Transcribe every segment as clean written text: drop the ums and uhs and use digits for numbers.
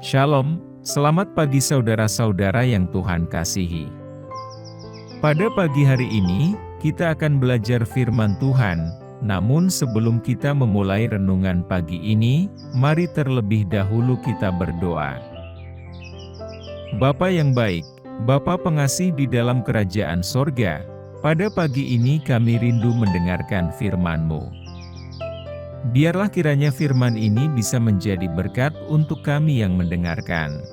Shalom, selamat pagi saudara-saudara yang Tuhan kasihi. Pada pagi hari ini, kita akan belajar firman Tuhan. Namun sebelum kita memulai renungan pagi ini, mari terlebih dahulu kita berdoa. Bapa yang baik, Bapa pengasih di dalam kerajaan sorga, pada pagi ini kami rindu mendengarkan firman-Mu. Biarlah kiranya firman ini bisa menjadi berkat untuk kami yang mendengarkan.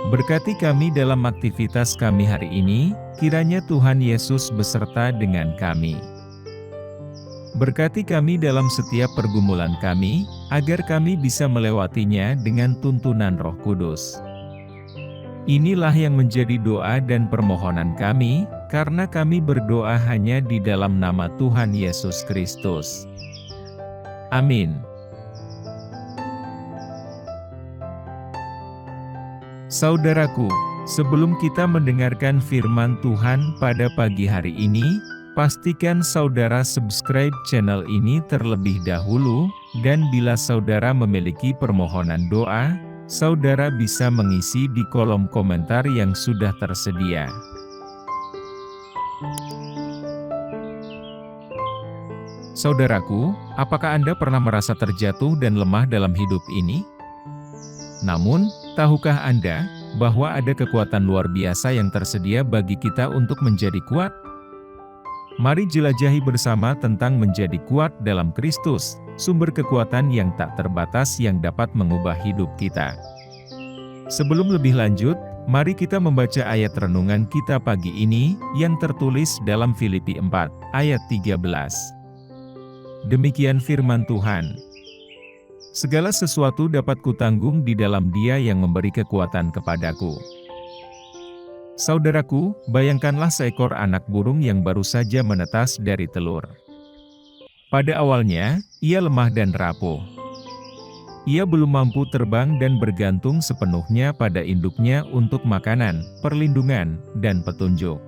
Berkati kami dalam aktivitas kami hari ini, kiranya Tuhan Yesus beserta dengan kami. Berkati kami dalam setiap pergumulan kami, agar kami bisa melewatinya dengan tuntunan Roh Kudus. Inilah yang menjadi doa dan permohonan kami, karena kami berdoa hanya di dalam nama Tuhan Yesus Kristus. Amin. Saudaraku, sebelum kita mendengarkan firman Tuhan pada pagi hari ini, pastikan saudara subscribe channel ini terlebih dahulu, dan bila saudara memiliki permohonan doa, saudara bisa mengisi di kolom komentar yang sudah tersedia. Saudaraku, apakah Anda pernah merasa terjatuh dan lemah dalam hidup ini? Namun, tahukah Anda bahwa ada kekuatan luar biasa yang tersedia bagi kita untuk menjadi kuat? Mari jelajahi bersama tentang menjadi kuat dalam Kristus, sumber kekuatan yang tak terbatas yang dapat mengubah hidup kita. Sebelum lebih lanjut, mari kita membaca ayat renungan kita pagi ini, yang tertulis dalam Filipi 4, ayat 13. Demikian firman Tuhan. Segala sesuatu dapat kutanggung di dalam Dia yang memberi kekuatan kepadaku. Saudaraku, bayangkanlah seekor anak burung yang baru saja menetas dari telur. Pada awalnya, ia lemah dan rapuh. Ia belum mampu terbang dan bergantung sepenuhnya pada induknya untuk makanan, perlindungan, dan petunjuk.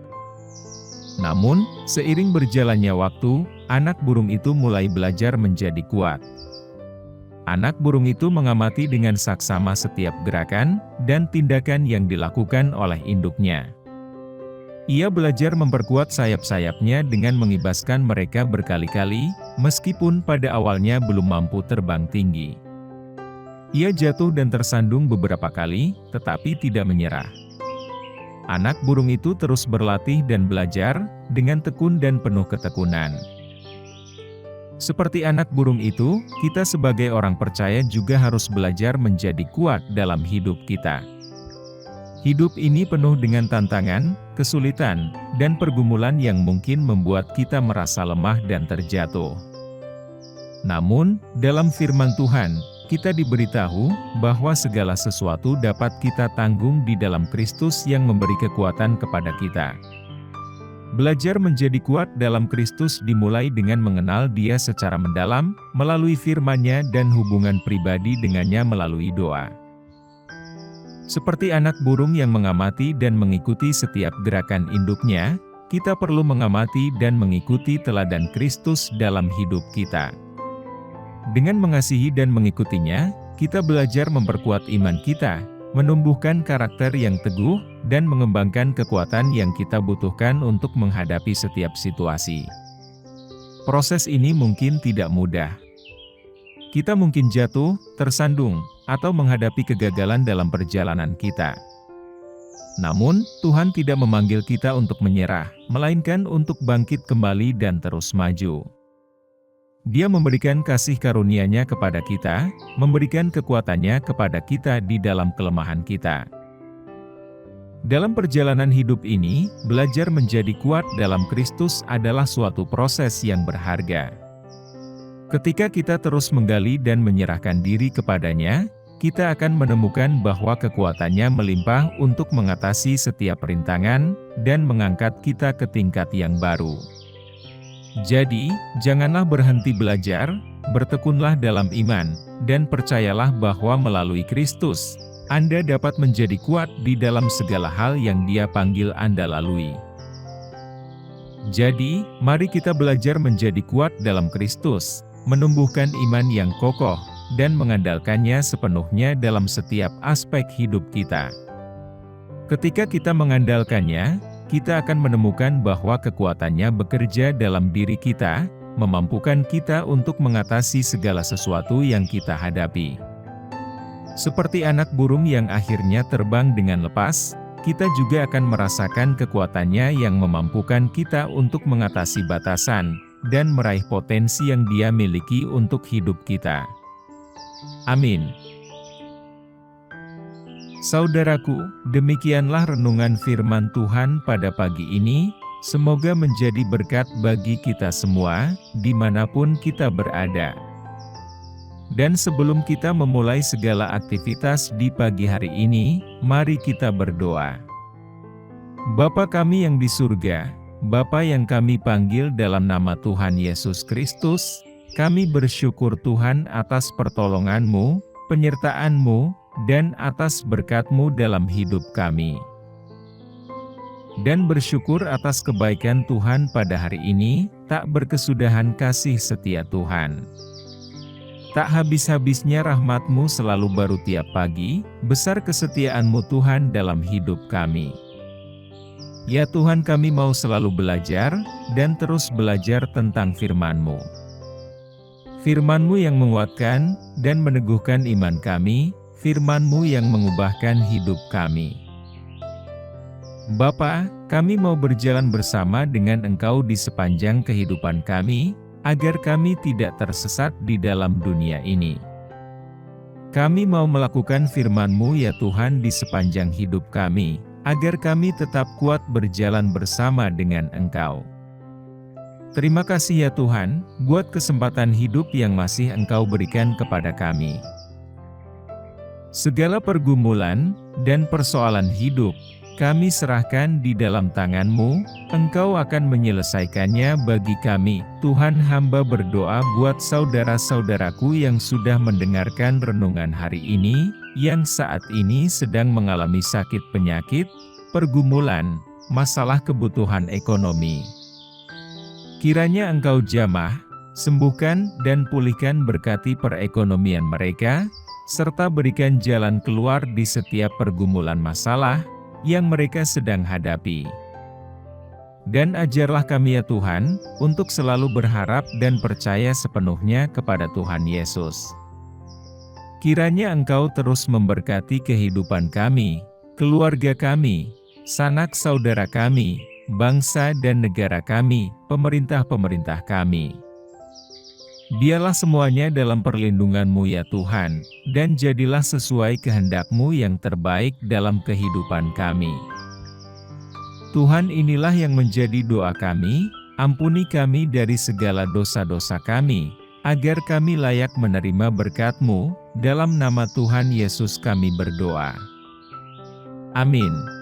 Namun, seiring berjalannya waktu, anak burung itu mulai belajar menjadi kuat. Anak burung itu mengamati dengan saksama setiap gerakan dan tindakan yang dilakukan oleh induknya. Ia belajar memperkuat sayap-sayapnya dengan mengibaskan mereka berkali-kali, meskipun pada awalnya belum mampu terbang tinggi. Ia jatuh dan tersandung beberapa kali, tetapi tidak menyerah. Anak burung itu terus berlatih dan belajar, dengan tekun dan penuh ketekunan. Seperti anak burung itu, kita sebagai orang percaya juga harus belajar menjadi kuat dalam hidup kita. Hidup ini penuh dengan tantangan, kesulitan, dan pergumulan yang mungkin membuat kita merasa lemah dan terjatuh. Namun, dalam firman Tuhan, kita diberitahu bahwa segala sesuatu dapat kita tanggung di dalam Kristus yang memberi kekuatan kepada kita. Belajar menjadi kuat dalam Kristus dimulai dengan mengenal Dia secara mendalam, melalui firman-Nya dan hubungan pribadi dengannya melalui doa. Seperti anak burung yang mengamati dan mengikuti setiap gerakan induknya, kita perlu mengamati dan mengikuti teladan Kristus dalam hidup kita. Dengan mengasihi dan mengikutinya, kita belajar memperkuat iman kita, menumbuhkan karakter yang teguh, dan mengembangkan kekuatan yang kita butuhkan untuk menghadapi setiap situasi. Proses ini mungkin tidak mudah. Kita mungkin jatuh, tersandung, atau menghadapi kegagalan dalam perjalanan kita. Namun, Tuhan tidak memanggil kita untuk menyerah, melainkan untuk bangkit kembali dan terus maju. Dia memberikan kasih karunia-Nya kepada kita, memberikan kekuatannya kepada kita di dalam kelemahan kita. Dalam perjalanan hidup ini, belajar menjadi kuat dalam Kristus adalah suatu proses yang berharga. Ketika kita terus menggali dan menyerahkan diri kepada-Nya, kita akan menemukan bahwa kekuatannya melimpah untuk mengatasi setiap rintangan, dan mengangkat kita ke tingkat yang baru. Jadi, janganlah berhenti belajar, bertekunlah dalam iman, dan percayalah bahwa melalui Kristus, Anda dapat menjadi kuat di dalam segala hal yang Dia panggil Anda lalui. Jadi, mari kita belajar menjadi kuat dalam Kristus, menumbuhkan iman yang kokoh, dan mengandalkannya sepenuhnya dalam setiap aspek hidup kita. Ketika kita mengandalkannya, kita akan menemukan bahwa kekuatannya bekerja dalam diri kita, memampukan kita untuk mengatasi segala sesuatu yang kita hadapi. Seperti anak burung yang akhirnya terbang dengan lepas, kita juga akan merasakan kekuatannya yang memampukan kita untuk mengatasi batasan, dan meraih potensi yang Dia miliki untuk hidup kita. Amin. Saudaraku, demikianlah renungan firman Tuhan pada pagi ini. Semoga menjadi berkat bagi kita semua, dimanapun kita berada. Dan sebelum kita memulai segala aktivitas di pagi hari ini, mari kita berdoa. Bapa kami yang di surga, Bapa yang kami panggil dalam nama Tuhan Yesus Kristus, kami bersyukur Tuhan atas pertolongan-Mu, penyertaan-Mu, dan atas berkat-Mu dalam hidup kami. Dan bersyukur atas kebaikan Tuhan pada hari ini, tak berkesudahan kasih setia Tuhan. Tak habis-habisnya rahmat-Mu selalu baru tiap pagi, besar kesetiaan-Mu Tuhan dalam hidup kami. Ya Tuhan, kami mau selalu belajar, dan terus belajar tentang firman-Mu. Firman-Mu yang menguatkan, dan meneguhkan iman kami, firman-Mu yang mengubahkan hidup kami. Bapa, kami mau berjalan bersama dengan Engkau di sepanjang kehidupan kami, agar kami tidak tersesat di dalam dunia ini. Kami mau melakukan firman-Mu ya Tuhan di sepanjang hidup kami, agar kami tetap kuat berjalan bersama dengan Engkau. Terima kasih ya Tuhan, buat kesempatan hidup yang masih Engkau berikan kepada kami. Segala pergumulan dan persoalan hidup, kami serahkan di dalam tangan-Mu, Engkau akan menyelesaikannya bagi kami. Tuhan, hamba berdoa buat saudara-saudaraku yang sudah mendengarkan renungan hari ini, yang saat ini sedang mengalami sakit penyakit, pergumulan, masalah kebutuhan ekonomi. Kiranya Engkau jamah, sembuhkan dan pulihkan, berkati perekonomian mereka, serta berikan jalan keluar di setiap pergumulan masalah yang mereka sedang hadapi. Dan ajarlah kami ya Tuhan, untuk selalu berharap dan percaya sepenuhnya kepada Tuhan Yesus. Kiranya Engkau terus memberkati kehidupan kami, keluarga kami, sanak saudara kami, bangsa dan negara kami, pemerintah-pemerintah kami. Biarlah semuanya dalam perlindungan-Mu ya Tuhan, dan jadilah sesuai kehendak-Mu yang terbaik dalam kehidupan kami. Tuhan, inilah yang menjadi doa kami, ampuni kami dari segala dosa-dosa kami, agar kami layak menerima berkat-Mu, dalam nama Tuhan Yesus kami berdoa. Amin.